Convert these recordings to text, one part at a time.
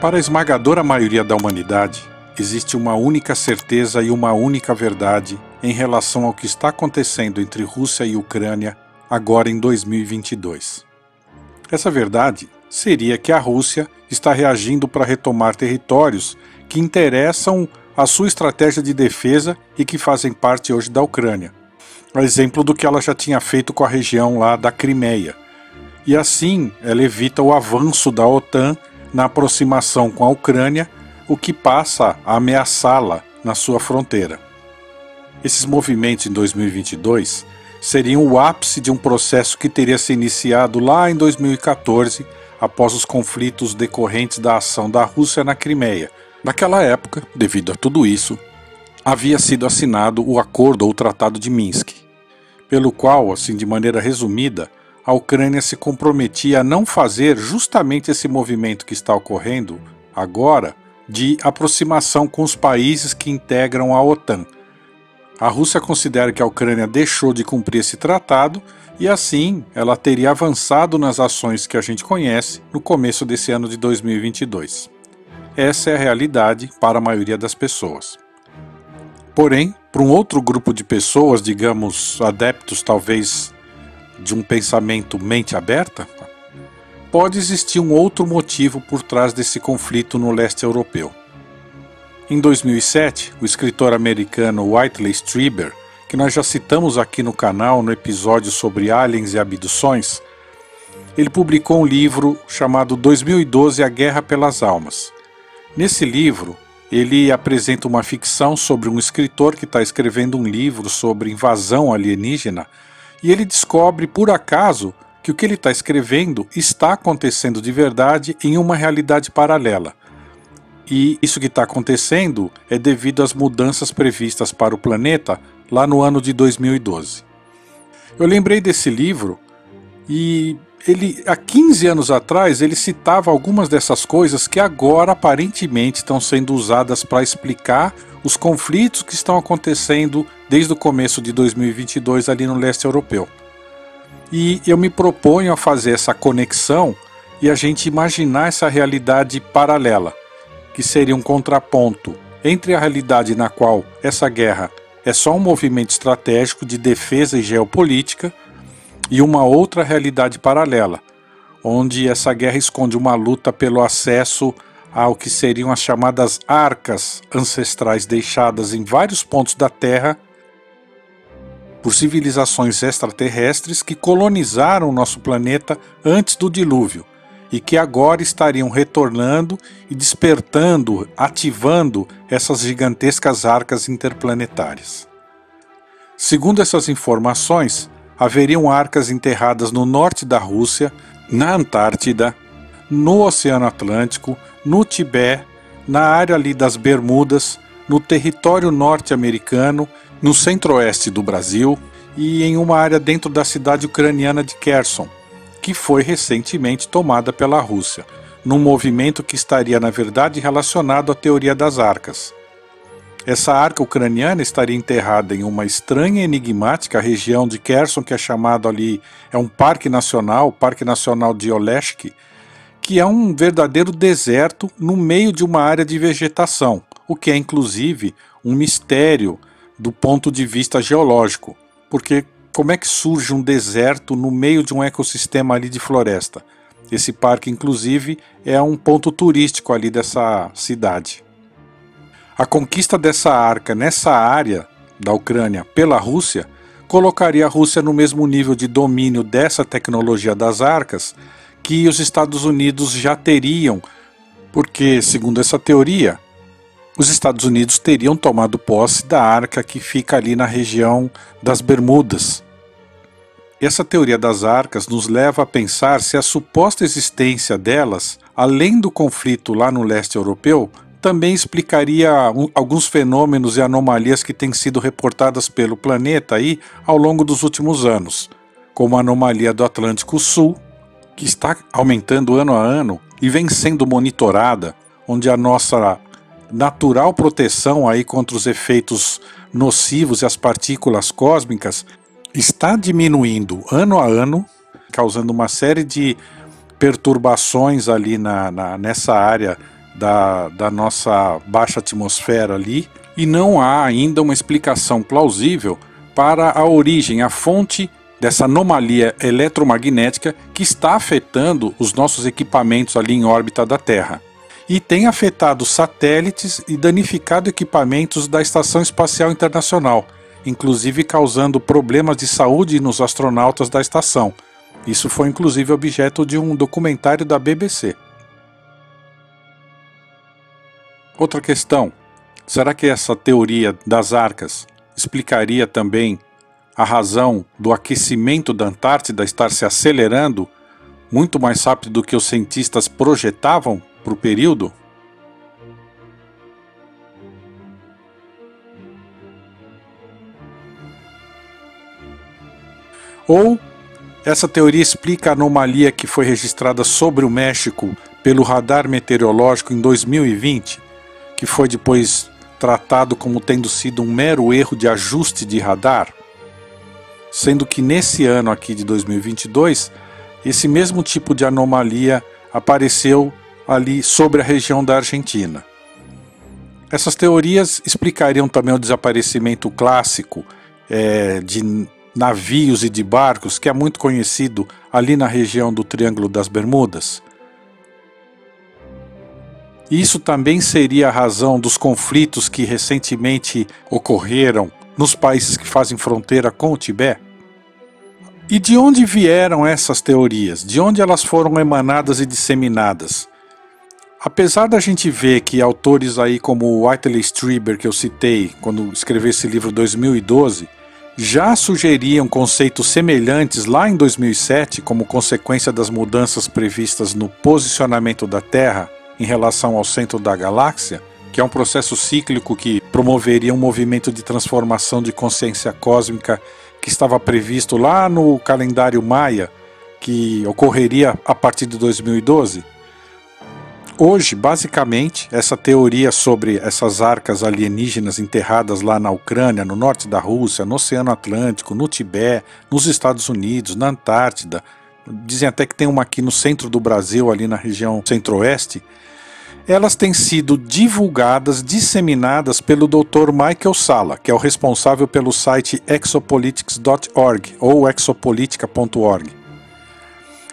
Para a esmagadora maioria da humanidade, existe uma única certeza e uma única verdade em relação ao que está acontecendo entre Rússia e Ucrânia agora em 2022. Essa verdade seria que a Rússia está reagindo para retomar territórios que interessam a sua estratégia de defesa e que fazem parte hoje da Ucrânia. A exemplo do que ela já tinha feito com a região lá da Crimeia. E assim ela evita o avanço da OTAN na aproximação com a Ucrânia, o que passa a ameaçá-la na sua fronteira. Esses movimentos em 2022 seriam o ápice de um processo que teria se iniciado lá em 2014, após os conflitos decorrentes da ação da Rússia na Crimeia. Naquela época, devido a tudo isso, havia sido assinado o Acordo ou o Tratado de Minsk, pelo qual, assim de maneira resumida, a Ucrânia se comprometia a não fazer justamente esse movimento que está ocorrendo agora de aproximação com os países que integram a OTAN. A Rússia considera que a Ucrânia deixou de cumprir esse tratado e assim ela teria avançado nas ações que a gente conhece no começo desse ano de 2022. Essa é a realidade para a maioria das pessoas. Porém, para um outro grupo de pessoas, digamos, adeptos talvez de um pensamento mente aberta, pode existir um outro motivo por trás desse conflito no leste europeu. Em 2007, o escritor americano Whitley Strieber, que nós já citamos aqui no canal no episódio sobre aliens e abduções, ele publicou um livro chamado 2012 A Guerra pelas Almas. Nesse livro, ele apresenta uma ficção sobre um escritor que está escrevendo um livro sobre invasão alienígena e ele descobre, por acaso, que o que ele está escrevendo está acontecendo de verdade em uma realidade paralela. E isso que está acontecendo é devido às mudanças previstas para o planeta lá no ano de 2012. Eu lembrei desse livro e há 15 anos atrás ele citava algumas dessas coisas que agora aparentemente estão sendo usadas para explicar os conflitos que estão acontecendo desde o começo de 2022 ali no leste europeu. E eu me proponho a fazer essa conexão e a gente imaginar essa realidade paralela, que seria um contraponto entre a realidade na qual essa guerra é só um movimento estratégico de defesa e geopolítica e uma outra realidade paralela, onde essa guerra esconde uma luta pelo acesso ao que seriam as chamadas arcas ancestrais deixadas em vários pontos da Terra por civilizações extraterrestres que colonizaram o nosso planeta antes do dilúvio e que agora estariam retornando e despertando, ativando essas gigantescas arcas interplanetárias. Segundo essas informações, haveriam arcas enterradas no norte da Rússia, na Antártida, no Oceano Atlântico, no Tibete, na área ali das Bermudas, no território norte-americano, no centro-oeste do Brasil e em uma área dentro da cidade ucraniana de Kherson, que foi recentemente tomada pela Rússia, num movimento que estaria na verdade relacionado à teoria das arcas. Essa arca ucraniana estaria enterrada em uma estranha e enigmática região de Kherson, que é chamado ali, é um parque nacional, o Parque Nacional de Oleshky, que é um verdadeiro deserto no meio de uma área de vegetação, o que é inclusive um mistério do ponto de vista geológico, porque como é que surge um deserto no meio de um ecossistema ali de floresta? Esse parque inclusive é um ponto turístico ali dessa cidade. A conquista dessa arca nessa área da Ucrânia pela Rússia colocaria a Rússia no mesmo nível de domínio dessa tecnologia das arcas que os Estados Unidos já teriam, porque, segundo essa teoria, os Estados Unidos teriam tomado posse da arca que fica ali na região das Bermudas. Essa teoria das arcas nos leva a pensar se a suposta existência delas, além do conflito lá no leste europeu, também explicaria alguns fenômenos e anomalias que têm sido reportadas pelo planeta aí ao longo dos últimos anos, como a anomalia do Atlântico Sul, que está aumentando ano a ano e vem sendo monitorada, onde a nossa natural proteção aí contra os efeitos nocivos e as partículas cósmicas está diminuindo ano a ano, causando uma série de perturbações ali nessa área da nossa baixa atmosfera ali, e não há ainda uma explicação plausível para a origem, a fonte dessa anomalia eletromagnética que está afetando os nossos equipamentos ali em órbita da Terra. E tem afetado satélites e danificado equipamentos da Estação Espacial Internacional, inclusive causando problemas de saúde nos astronautas da estação. Isso foi inclusive objeto de um documentário da BBC. Outra questão: será que essa teoria das arcas explicaria também a razão do aquecimento da Antártida estar se acelerando muito mais rápido do que os cientistas projetavam para o período? Ou essa teoria explica a anomalia que foi registrada sobre o México pelo radar meteorológico em 2020, que foi depois tratado como tendo sido um mero erro de ajuste de radar? Sendo que nesse ano aqui de 2022, esse mesmo tipo de anomalia apareceu ali sobre a região da Argentina. Essas teorias explicariam também o desaparecimento clássico de navios e de barcos, que é muito conhecido ali na região do Triângulo das Bermudas. Isso também seria a razão dos conflitos que recentemente ocorreram nos países que fazem fronteira com o Tibete? E de onde vieram essas teorias? De onde elas foram emanadas e disseminadas? Apesar da gente ver que autores aí como o Whiteley Strieber, que eu citei quando escreveu esse livro em 2012, já sugeriam conceitos semelhantes lá em 2007 como consequência das mudanças previstas no posicionamento da Terra em relação ao centro da galáxia, que é um processo cíclico que promoveria um movimento de transformação de consciência cósmica que estava previsto lá no calendário maia, que ocorreria a partir de 2012. Hoje, basicamente, essa teoria sobre essas arcas alienígenas enterradas lá na Ucrânia, no norte da Rússia, no Oceano Atlântico, no Tibete, nos Estados Unidos, na Antártida, dizem até que tem uma aqui no centro do Brasil, ali na região centro-oeste, elas têm sido divulgadas, disseminadas pelo Dr. Michael Salla, que é o responsável pelo site exopolitics.org ou exopolitica.org.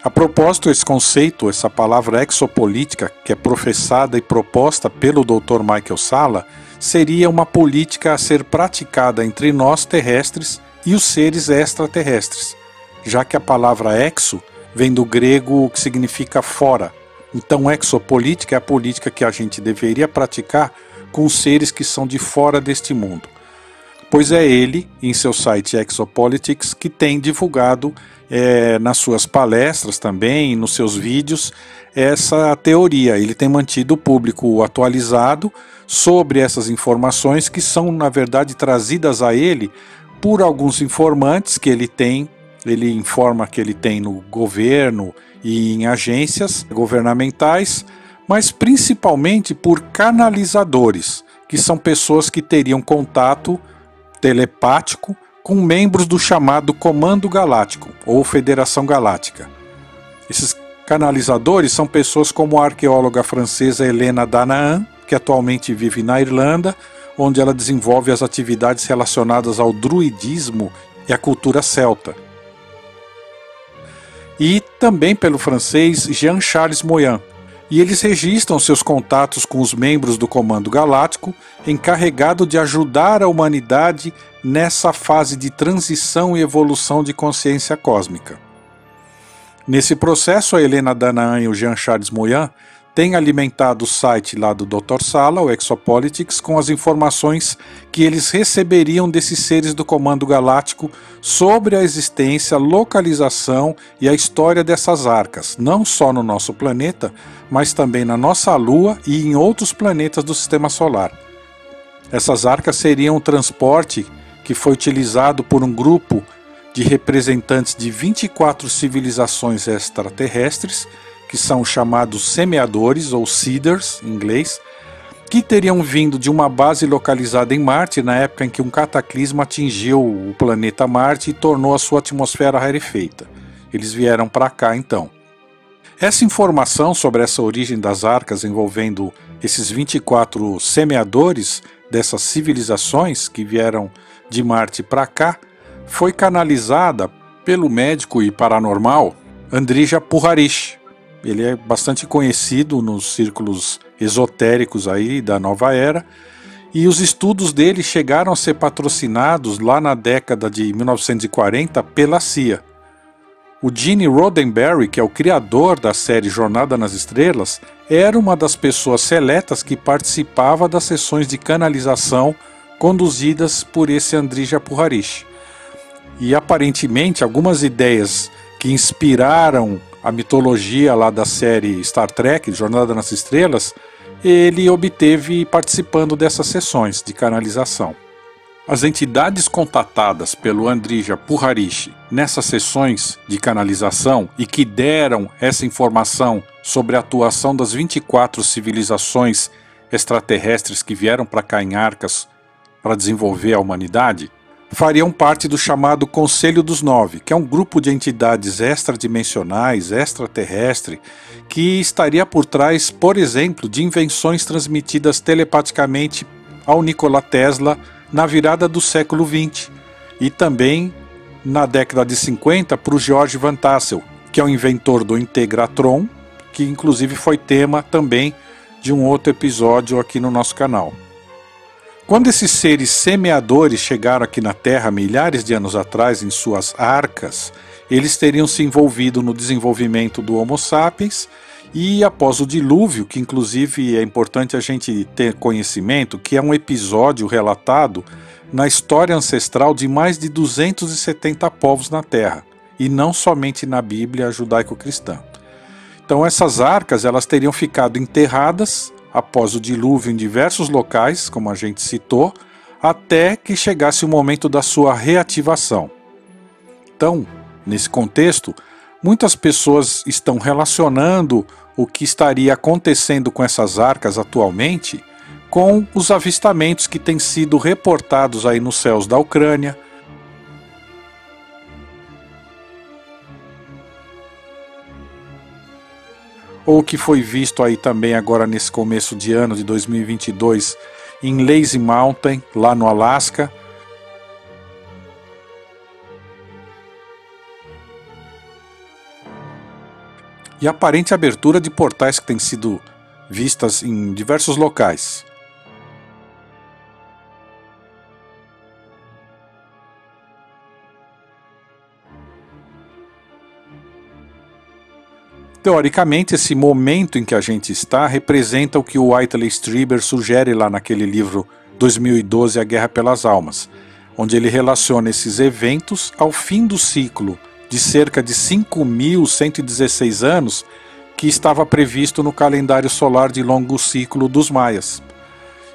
A propósito, esse conceito, essa palavra exopolítica, que é professada e proposta pelo Dr. Michael Salla, seria uma política a ser praticada entre nós terrestres e os seres extraterrestres, já que a palavra exo vem do grego que significa fora. Então, exopolítica é a política que a gente deveria praticar com os seres que são de fora deste mundo. Pois é ele, em seu site Exopolitics, que tem divulgado nas suas palestras também, nos seus vídeos, essa teoria. Ele tem mantido o público atualizado sobre essas informações que são, na verdade, trazidas a ele por alguns informantes que ele tem. Ele informa que ele tem no governo e em agências governamentais, mas principalmente por canalizadores, que são pessoas que teriam contato telepático com membros do chamado Comando Galáctico ou Federação Galáctica. Esses canalizadores são pessoas como a arqueóloga francesa Helena Danaan, que atualmente vive na Irlanda, onde ela desenvolve as atividades relacionadas ao druidismo e à cultura celta. E também pelo francês Jean-Charles Moyan, e eles registram seus contatos com os membros do Comando Galáctico, encarregado de ajudar a humanidade nessa fase de transição e evolução de consciência cósmica. Nesse processo, a Helena Danaan e o Jean-Charles Moyan têm alimentado o site lá do Dr. Salla, o Exopolitics, com as informações que eles receberiam desses seres do Comando Galáctico sobre a existência, localização e a história dessas arcas, não só no nosso planeta, mas também na nossa Lua e em outros planetas do Sistema Solar. Essas arcas seriam um transporte que foi utilizado por um grupo de representantes de 24 civilizações extraterrestres, que são chamados semeadores, ou seeders, em inglês, que teriam vindo de uma base localizada em Marte na época em que um cataclisma atingiu o planeta Marte e tornou a sua atmosfera rarefeita. Eles vieram para cá então. Essa informação sobre essa origem das arcas envolvendo esses 24 semeadores dessas civilizações que vieram de Marte para cá, foi canalizada pelo médico e paranormal Andrija Puharish. Ele é bastante conhecido nos círculos esotéricos aí da nova era, e os estudos dele chegaram a ser patrocinados lá na década de 1940 pela CIA. O Gene Roddenberry, que é o criador da série Jornada nas Estrelas, era uma das pessoas seletas que participava das sessões de canalização conduzidas por esse Andrija Puharish. E aparentemente algumas ideias que inspiraram a mitologia lá da série Star Trek, Jornada nas Estrelas, ele obteve participando dessas sessões de canalização. As entidades contatadas pelo Andrija Puharish nessas sessões de canalização e que deram essa informação sobre a atuação das 24 civilizações extraterrestres que vieram para cá em Arcas para desenvolver a humanidade, fariam parte do chamado Conselho dos Nove, que é um grupo de entidades extradimensionais, extraterrestre, que estaria por trás, por exemplo, de invenções transmitidas telepaticamente ao Nikola Tesla na virada do século XX, e também na década de 50 para o George Van Tassel, que é o inventor do Integratron, que inclusive foi tema também de um outro episódio aqui no nosso canal. Quando esses seres semeadores chegaram aqui na Terra milhares de anos atrás em suas arcas, eles teriam se envolvido no desenvolvimento do Homo sapiens, e após o dilúvio, que inclusive é importante a gente ter conhecimento, que é um episódio relatado na história ancestral de mais de 270 povos na Terra, e não somente na Bíblia judaico-cristã. Então essas arcas elas teriam ficado enterradas após o dilúvio em diversos locais, como a gente citou, até que chegasse o momento da sua reativação. Então, nesse contexto, muitas pessoas estão relacionando o que estaria acontecendo com essas arcas atualmente com os avistamentos que têm sido reportados aí nos céus da Ucrânia, ou que foi visto aí também agora nesse começo de ano de 2022 em Lazy Mountain, lá no Alasca. E a aparente abertura de portais que têm sido vistas em diversos locais. Teoricamente, esse momento em que a gente está representa o que o Whitley Strieber sugere lá naquele livro 2012, A Guerra pelas Almas, onde ele relaciona esses eventos ao fim do ciclo de cerca de 5.116 anos que estava previsto no calendário solar de longo ciclo dos maias,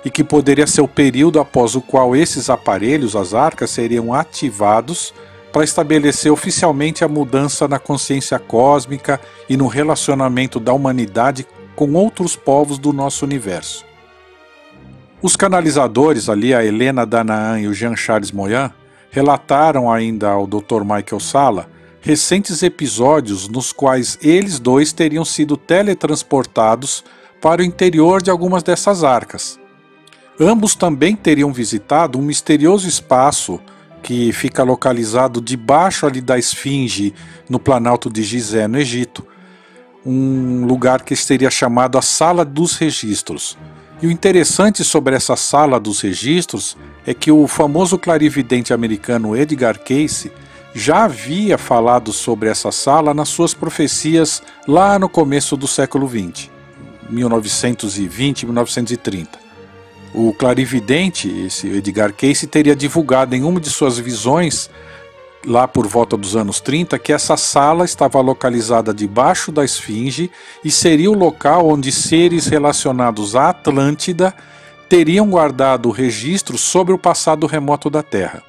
e que poderia ser o período após o qual esses aparelhos, as arcas, seriam ativados para estabelecer oficialmente a mudança na consciência cósmica e no relacionamento da humanidade com outros povos do nosso universo. Os canalizadores ali, a Helena Danaan e o Jean-Charles Moyan, relataram ainda ao Dr. Michael Salla recentes episódios nos quais eles dois teriam sido teletransportados para o interior de algumas dessas arcas. Ambos também teriam visitado um misterioso espaço que fica localizado debaixo ali da Esfinge, no Planalto de Gizé, no Egito, um lugar que seria chamado a Sala dos Registros. E o interessante sobre essa Sala dos Registros é que o famoso clarividente americano Edgar Cayce já havia falado sobre essa sala nas suas profecias lá no começo do século XX, 1920 e 1930. O clarividente, esse Edgar Cayce, teria divulgado em uma de suas visões, lá por volta dos anos 30, que essa sala estava localizada debaixo da Esfinge e seria o local onde seres relacionados à Atlântida teriam guardado registros sobre o passado remoto da Terra.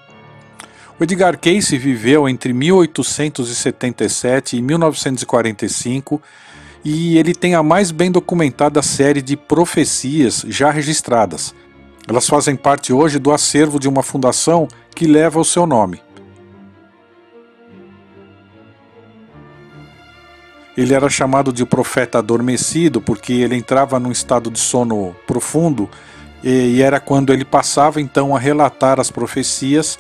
O Edgar Cayce viveu entre 1877 e 1945 e ele tem a mais bem documentada série de profecias já registradas. Elas fazem parte hoje do acervo de uma fundação que leva o seu nome. Ele era chamado de profeta adormecido porque ele entrava num estado de sono profundo e era quando ele passava então a relatar as profecias,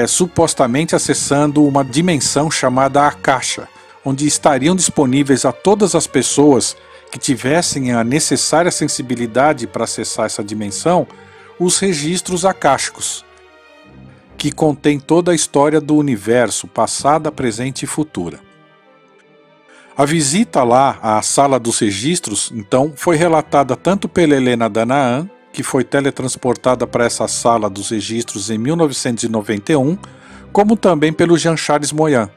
supostamente acessando uma dimensão chamada Akasha, onde estariam disponíveis a todas as pessoas que tivessem a necessária sensibilidade para acessar essa dimensão, os registros akáshicos, que contém toda a história do universo, passada, presente e futura. A visita lá à sala dos registros, então, foi relatada tanto pela Helena Danaan, que foi teletransportada para essa sala dos registros em 1991, como também pelo Jean-Charles Moyan,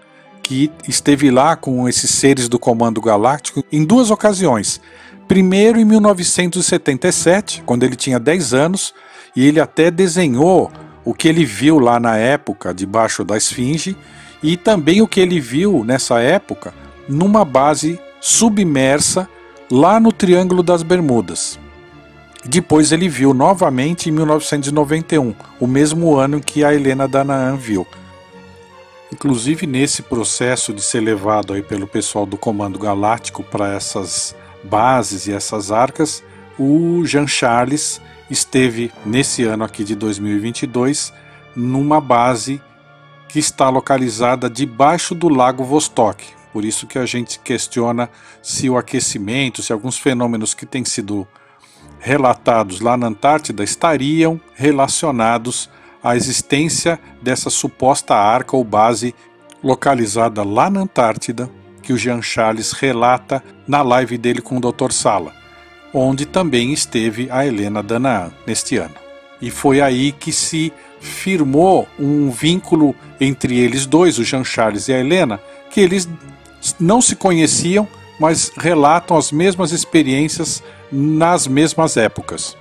que esteve lá com esses seres do Comando Galáctico em duas ocasiões. Primeiro em 1977, quando ele tinha 10 anos, e ele até desenhou o que ele viu lá na época, debaixo da Esfinge, e também o que ele viu nessa época, numa base submersa lá no Triângulo das Bermudas. Depois ele viu novamente em 1991, o mesmo ano que a Helena Danaan viu. Inclusive nesse processo de ser levado aí pelo pessoal do Comando Galáctico para essas bases e essas arcas, o Jean-Charles esteve nesse ano aqui de 2022 numa base que está localizada debaixo do Lago Vostok. Por isso que a gente questiona se o aquecimento, se alguns fenômenos que têm sido relatados lá na Antártida estariam relacionados à existência dessa suposta arca ou base localizada lá na Antártida, que o Jean-Charles relata na live dele com o Dr. Sala, onde também esteve a Helena Danaan neste ano. E foi aí que se firmou um vínculo entre eles dois, o Jean-Charles e a Helena, que eles não se conheciam, mas relatam as mesmas experiências nas mesmas épocas.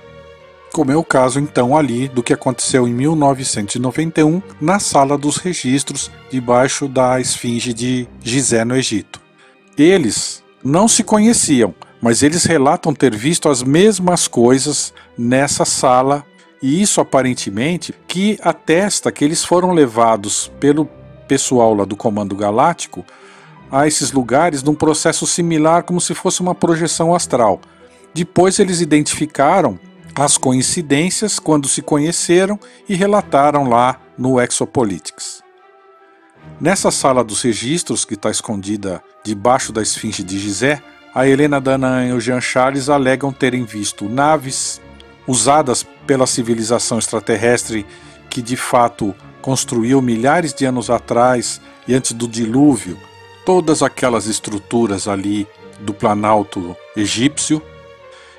Como é o caso então ali do que aconteceu em 1991 na sala dos registros debaixo da Esfinge de Gizé no Egito. Eles não se conheciam, mas eles relatam ter visto as mesmas coisas nessa sala, e isso aparentemente que atesta que eles foram levados pelo pessoal lá do Comando Galáctico a esses lugares num processo similar, como se fosse uma projeção astral. Depois eles identificaram as coincidências quando se conheceram e relataram lá no Exopolitics. Nessa sala dos registros, que está escondida debaixo da Esfinge de Gizé, a Helena Danaan e o Jean-Charles alegam terem visto naves usadas pela civilização extraterrestre que de fato construiu milhares de anos atrás e antes do dilúvio todas aquelas estruturas ali do Planalto egípcio.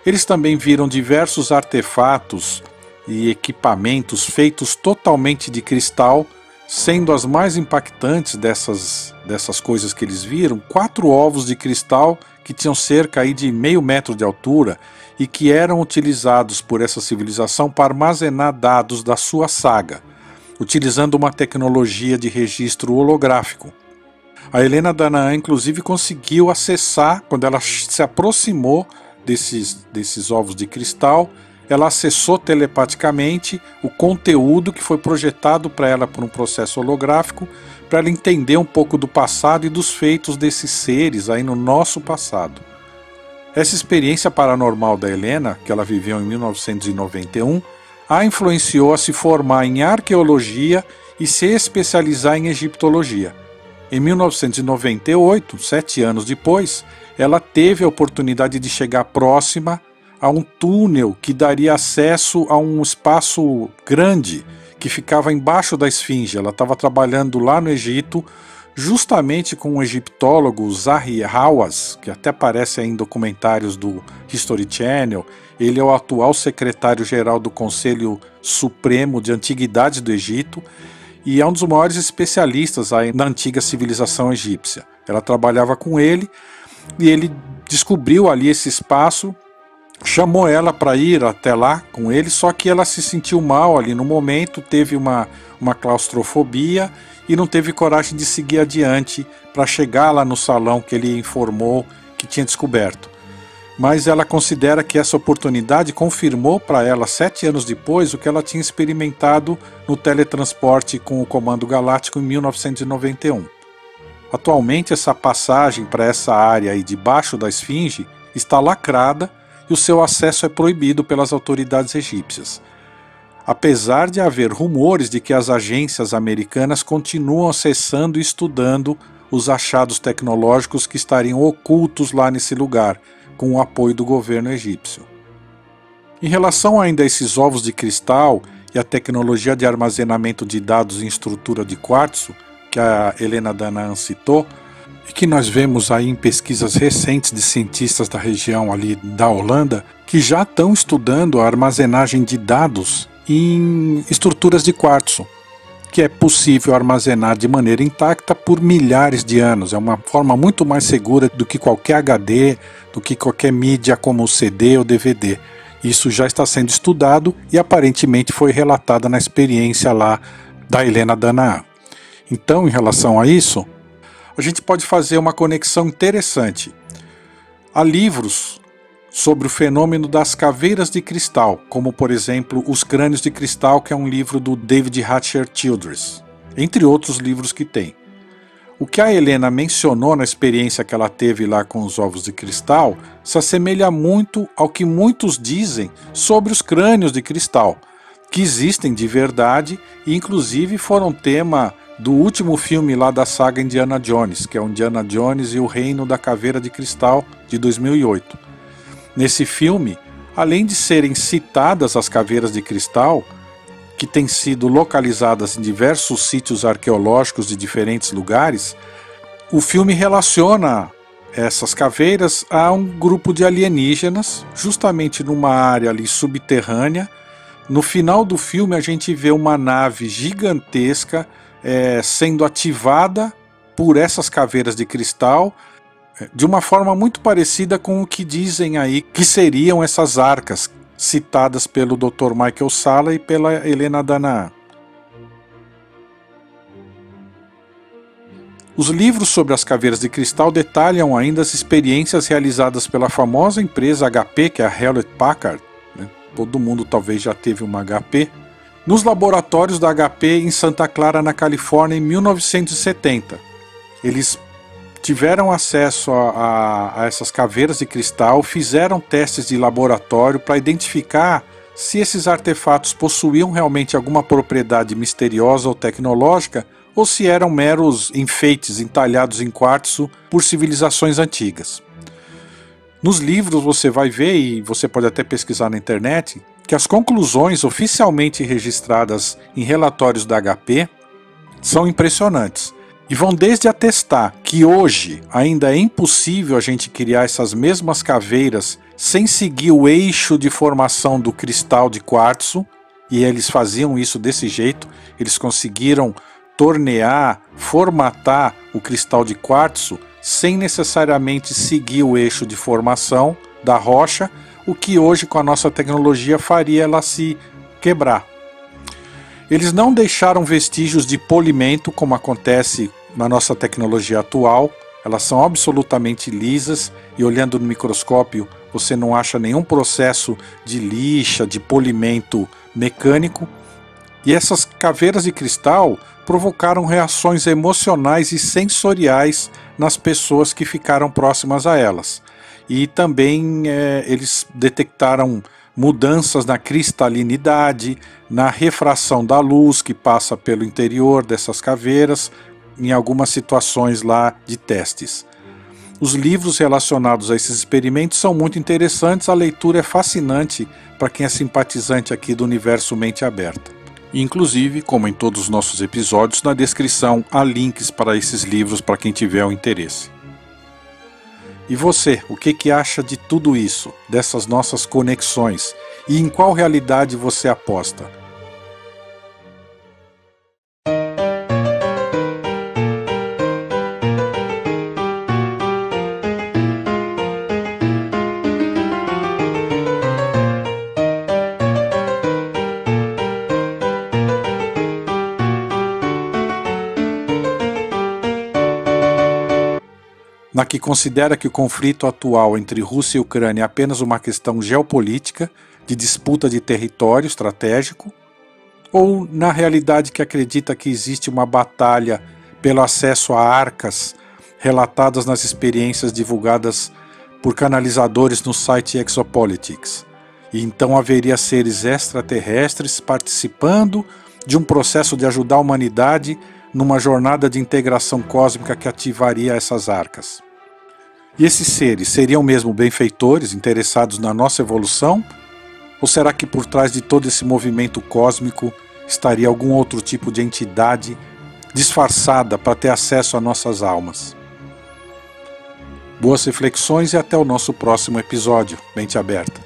Eles também viram diversos artefatos e equipamentos feitos totalmente de cristal, sendo as mais impactantes dessas coisas que eles viram, 4 ovos de cristal que tinham cerca aí de meio metro de altura e que eram utilizados por essa civilização para armazenar dados da sua saga, utilizando uma tecnologia de registro holográfico. A Helena Danaan inclusive conseguiu acessar, quando ela se aproximou desses ovos de cristal, ela acessou telepaticamente o conteúdo que foi projetado para ela por um processo holográfico, para ela entender um pouco do passado e dos feitos desses seres aí no nosso passado. Essa experiência paranormal da Helena, que ela viveu em 1991, a influenciou a se formar em arqueologia e se especializar em egiptologia. Em 1998, 7 anos depois, ela teve a oportunidade de chegar próxima a um túnel que daria acesso a um espaço grande que ficava embaixo da Esfinge. Ela estava trabalhando lá no Egito, justamente com o egiptólogo Zahi Hawass, que até aparece em documentários do History Channel. Ele é o atual secretário-geral do Conselho Supremo de Antiguidades do Egito e é um dos maiores especialistas aí na antiga civilização egípcia. Ela trabalhava com ele e ele descobriu ali esse espaço, chamou ela para ir até lá com ele, só que ela se sentiu mal ali no momento, teve uma claustrofobia e não teve coragem de seguir adiante para chegar lá no salão que ele informou que tinha descoberto. Mas ela considera que essa oportunidade confirmou para ela 7 anos depois o que ela tinha experimentado no teletransporte com o Comando Galáctico em 1991. Atualmente essa passagem para essa área aí debaixo da esfinge está lacrada e o seu acesso é proibido pelas autoridades egípcias. Apesar de haver rumores de que as agências americanas continuam acessando e estudando os achados tecnológicos que estariam ocultos lá nesse lugar, com o apoio do governo egípcio. Em relação ainda a esses ovos de cristal e a tecnologia de armazenamento de dados em estrutura de quartzo, que a Helena Danaan citou, e que nós vemos aí em pesquisas recentes de cientistas da região ali da Holanda, que já estão estudando a armazenagem de dados em estruturas de quartzo, que é possível armazenar de maneira intacta por milhares de anos. É uma forma muito mais segura do que qualquer HD, do que qualquer mídia como o CD ou DVD. Isso já está sendo estudado e aparentemente foi relatada na experiência lá da Helena Danaan. Então, em relação a isso, a gente pode fazer uma conexão interessante. Há livros sobre o fenômeno das caveiras de cristal, como por exemplo Os Crânios de Cristal, que é um livro do David Hatcher Childress, entre outros livros que tem. O que a Helena mencionou na experiência que ela teve lá com os ovos de cristal se assemelha muito ao que muitos dizem sobre os crânios de cristal, que existem de verdade e inclusive foram tema do último filme lá da saga Indiana Jones, que é o Indiana Jones e o Reino da Caveira de Cristal, de 2008. Nesse filme, além de serem citadas as caveiras de cristal, que têm sido localizadas em diversos sítios arqueológicos de diferentes lugares, o filme relaciona essas caveiras a um grupo de alienígenas, justamente numa área ali subterrânea. No final do filme a gente vê uma nave gigantesca sendo ativada por essas caveiras de cristal, de uma forma muito parecida com o que dizem aí que seriam essas arcas citadas pelo Dr. Michael Salla e pela Helena Danaan. Os livros sobre as caveiras de cristal detalham ainda as experiências realizadas pela famosa empresa HP, que é a Hewlett Packard, né? Todo mundo talvez já teve uma HP, nos laboratórios da HP em Santa Clara, na Califórnia, em 1970. Eles tiveram acesso a essas caveiras de cristal, fizeram testes de laboratório para identificar se esses artefatos possuíam realmente alguma propriedade misteriosa ou tecnológica, ou se eram meros enfeites entalhados em quartzo por civilizações antigas. Nos livros você vai ver, e você pode até pesquisar na internet, que as conclusões oficialmente registradas em relatórios da HP são impressionantes. E vão desde atestar que hoje ainda é impossível a gente criar essas mesmas caveiras sem seguir o eixo de formação do cristal de quartzo, e eles faziam isso desse jeito, eles conseguiram tornear, formatar o cristal de quartzo sem necessariamente seguir o eixo de formação da rocha, o que hoje com a nossa tecnologia faria ela se quebrar. Eles não deixaram vestígios de polimento, como acontece na nossa tecnologia atual. Elas são absolutamente lisas e olhando no microscópio você não acha nenhum processo de lixa, de polimento mecânico. E essas caveiras de cristal provocaram reações emocionais e sensoriais nas pessoas que ficaram próximas a elas. E também eles detectaram mudanças na cristalinidade, na refração da luz que passa pelo interior dessas caveiras, em algumas situações lá de testes. Os livros relacionados a esses experimentos são muito interessantes, a leitura é fascinante para quem é simpatizante aqui do universo Mente Aberta. Inclusive, como em todos os nossos episódios, na descrição há links para esses livros para quem tiver o interesse. E você, o que acha de tudo isso, dessas nossas conexões, e em qual realidade você aposta? Na que considera que o conflito atual entre Rússia e Ucrânia é apenas uma questão geopolítica, de disputa de território estratégico, ou na realidade que acredita que existe uma batalha pelo acesso a arcas relatadas nas experiências divulgadas por canalizadores no site Exopolitics. E então haveria seres extraterrestres participando de um processo de ajudar a humanidade numa jornada de integração cósmica que ativaria essas arcas. E esses seres seriam mesmo benfeitores interessados na nossa evolução? Ou será que por trás de todo esse movimento cósmico estaria algum outro tipo de entidade disfarçada para ter acesso a nossas almas? Boas reflexões e até o nosso próximo episódio. Mente aberta.